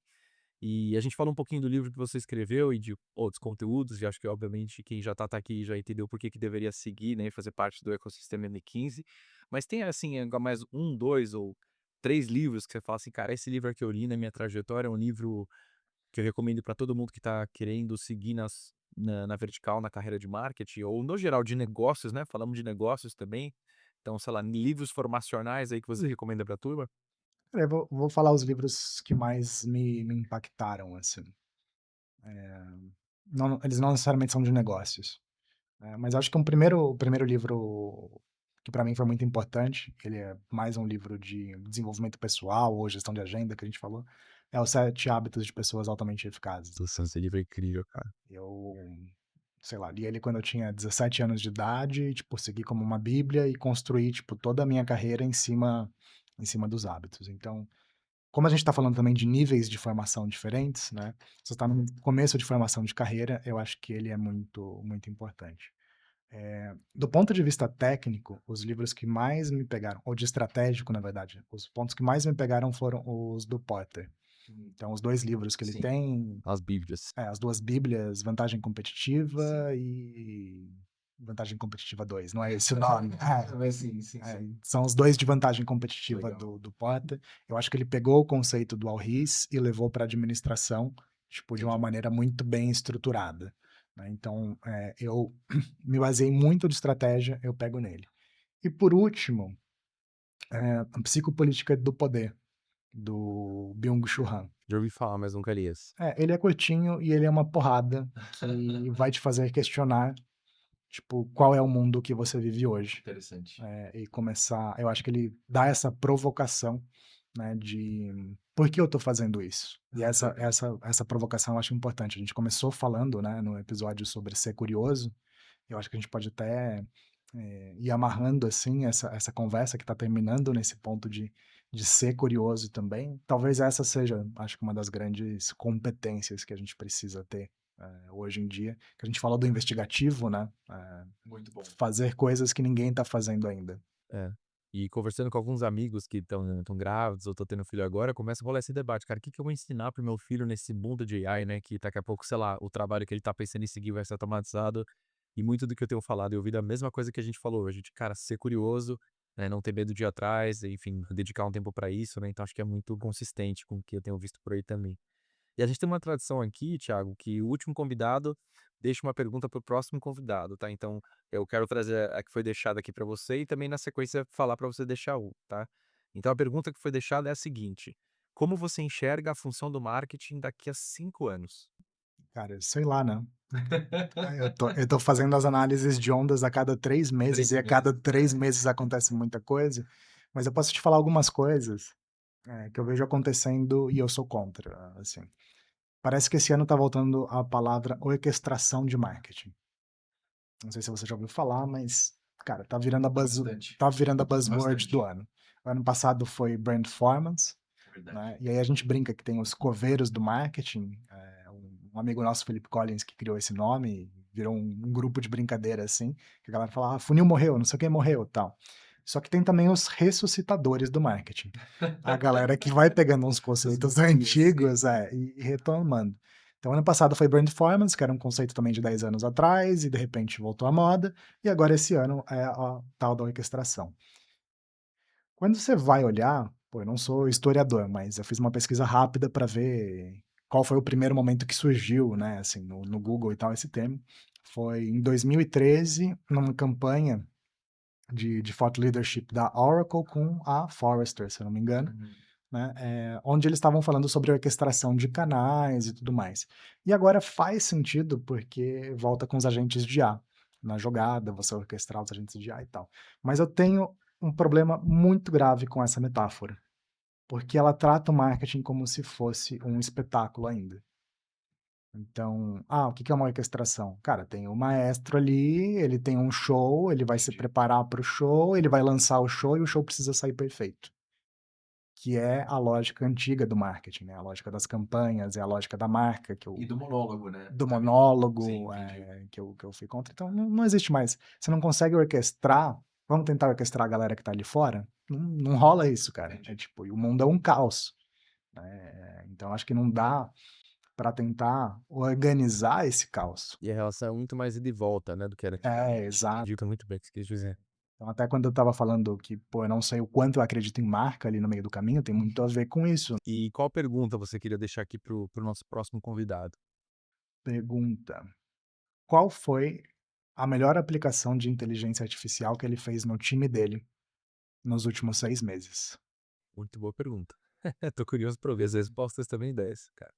E a gente falou um pouquinho do livro que você escreveu e de outros conteúdos, e acho que obviamente quem já tá aqui já entendeu por que que deveria seguir, né, e fazer parte do ecossistema N15. Mas tem assim, agora mais um, 2 ou 3 livros que você fala assim: "Cara, esse livro aqui eu li na minha trajetória, é um livro que eu recomendo para todo mundo que tá querendo seguir na vertical, na carreira de marketing ou no geral de negócios", né, falamos de negócios também. Então, sei lá, livros formacionais aí que você recomenda pra turma? Eu vou falar os livros que mais me impactaram, assim. Não, eles não necessariamente são de negócios, mas acho que o primeiro livro que para mim foi muito importante, ele é mais um livro de desenvolvimento pessoal ou gestão de agenda que a gente falou, é Os 7 Hábitos de Pessoas Altamente Eficazes. Nossa, esse livro é incrível, cara. Eu, sei lá, li ele quando eu tinha 17 anos de idade e, tipo, segui como uma bíblia e construí, tipo, toda a minha carreira em cima dos hábitos. Então, como a gente está falando também de níveis de formação diferentes, né, você está no começo de formação de carreira, eu acho que ele é muito muito importante. Do ponto de vista técnico, os livros que mais me pegaram, ou de estratégico, na verdade, os pontos que mais me pegaram foram os do Potter. Então os 2 livros que ele Sim. tem, As bíblias. as 2 bíblias, Vantagem Sim. Competitiva e Vantagem Competitiva 2, não é esse o nome? Mas sim, sim, sim. São os 2 de vantagem competitiva Legal. do Potter. Eu acho que ele pegou o conceito do Al-Ris e levou para administração, tipo, de uma Entendi. maneira muito bem estruturada, né. Então, eu me baseei muito de estratégia, eu pego nele. E por último, a Psicopolítica do Poder, do Byung-Chul Han. Já ouvi falar, mas nunca li esse. Ele é curtinho e ele é uma porrada que vai te fazer questionar, tipo, qual é o mundo que você vive hoje. Interessante. E começar, eu acho que ele dá essa provocação, né, de por que eu tô fazendo isso? E essa provocação eu acho importante. A gente começou falando, né, no episódio sobre ser curioso, eu acho que a gente pode até, ir amarrando, assim, essa conversa que está terminando nesse ponto de ser curioso também. Talvez essa seja, acho que uma das grandes competências que a gente precisa ter, hoje em dia, que a gente fala do investigativo, né, Muito bom. fazer coisas que ninguém está fazendo ainda. É. E conversando com alguns amigos que estão grávidos ou estão tendo filho agora, começa a rolar esse debate, cara, o que que eu vou ensinar pro meu filho nesse mundo de AI, né, que daqui a pouco, sei lá, o trabalho que ele tá pensando em seguir vai ser automatizado, e muito do que eu tenho falado e ouvido é a mesma coisa que a gente falou hoje, de, cara, ser curioso, né, não ter medo de ir atrás, enfim, dedicar um tempo pra isso, né, então acho que é muito consistente com o que eu tenho visto por aí também. E a gente tem uma tradição aqui, Thiago, que o último convidado deixa uma pergunta para o próximo convidado, tá? Então, eu quero trazer a que foi deixada aqui para você e também, na sequência, falar para você deixar um, tá? Então, a pergunta que foi deixada é a seguinte: como você enxerga a função do marketing daqui a 5 anos? Cara, sei lá, né. Eu tô fazendo as análises de ondas a cada 3 meses 3 e a cada meses. 3 meses acontece muita coisa, mas eu posso te falar algumas coisas, que eu vejo acontecendo e eu sou contra, assim. Parece que esse ano tá voltando a palavra orquestração de marketing. Não sei se você já ouviu falar, mas, cara, Bastante. tá virando a buzzword do Bastante. ano. O ano passado foi brandformance, Verdade. né, e aí a gente brinca que tem os coveiros do marketing, um amigo nosso, Felipe Collins, que criou esse nome, virou um grupo de brincadeira, assim, que a galera fala: "Ah, funil morreu, não sei quem morreu", tal. Só que tem também os ressuscitadores do marketing. A galera que vai pegando uns conceitos antigos, e retomando. Então ano passado foi brandformance, que era um conceito também de 10 anos atrás e de repente voltou à moda, e agora esse ano é a tal da orquestração. Quando você vai olhar, pô, eu não sou historiador, mas eu fiz uma pesquisa rápida para ver qual foi o primeiro momento que surgiu, né, assim, no Google e tal, esse termo. Foi em 2013, numa campanha de thought leadership da Oracle com a Forrester, se eu não me engano, Uhum. né, onde eles estavam falando sobre orquestração de canais e tudo mais. E agora faz sentido, porque volta com os agentes de IA na jogada, você orquestrar os agentes de IA e tal. Mas eu tenho um problema muito grave com essa metáfora, porque ela trata o marketing como se fosse um espetáculo ainda. Então, o que que é uma orquestração? Cara, tem o maestro ali, ele tem um show, ele vai se Entendi. preparar para o show, ele vai lançar o show e o show precisa sair perfeito. Que é a lógica antiga do marketing, né, a lógica das campanhas, é a lógica da marca que E eu do monólogo, né, do também. Sim, monólogo, entendi. que eu fui contra, então não existe mais. Você não consegue orquestrar, vamos tentar orquestrar a galera que tá ali fora? Não rola isso, cara. Entendi. Tipo, e o mundo é um caos, né, então acho que não dá pra tentar organizar esse caos. E a relação é muito mais ida e volta, né, do que era É, antigamente. exato. Entendi muito bem o que você quis dizer. Então até quando eu estava falando que, pô, eu não sei o quanto eu acredito em marca ali no meio do caminho, tem muito a ver com isso. E qual pergunta você queria deixar aqui pro nosso próximo convidado? Pergunta: qual foi a melhor aplicação de inteligência artificial que ele fez no time dele nos últimos 6 meses? Muito boa pergunta. Tô curioso pra ouvir as respostas também dessa, cara.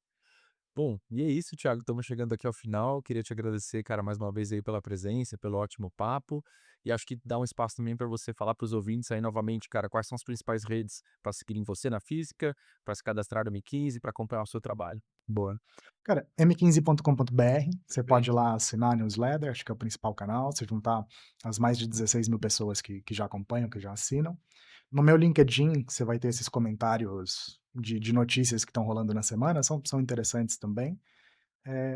Bom, e é isso, Thiago. Estamos chegando aqui ao final. Queria te agradecer, cara, mais uma vez aí pela presença, pelo ótimo papo. E acho que dá um espaço também para você falar para os ouvintes aí novamente, cara, quais são as principais redes para seguirem você na física, para se cadastrar no M15, para acompanhar o seu trabalho. Boa. Cara, m15.com.br, você pode ir Perfeito. lá assinar a newsletter, acho que é o principal canal, se juntar as mais de 16 mil pessoas que já acompanham, que já assinam. No meu LinkedIn, você vai ter esses comentários de notícias que estão rolando na semana, são interessantes também.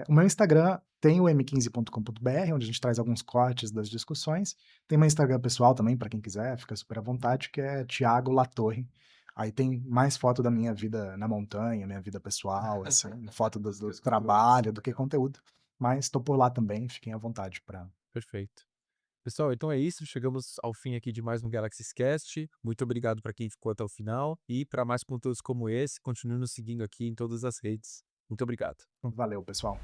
O meu Instagram tem o m15.com.br, onde a gente traz alguns cortes das discussões. Tem meu Instagram pessoal também, para quem quiser, fica super à vontade, que é Thiago Latorre. Aí tem mais foto da minha vida na montanha, minha vida pessoal, assim, foto do Os conteúdos. trabalho, do que conteúdo. Mas tô por lá também, fiquem à vontade para. Perfeito. Pessoal, então é isso. Chegamos ao fim aqui de mais um Galaxy Cast. Muito obrigado para quem ficou até o final. E para mais conteúdos como esse, continue nos seguindo aqui em todas as redes. Muito obrigado. Valeu, pessoal.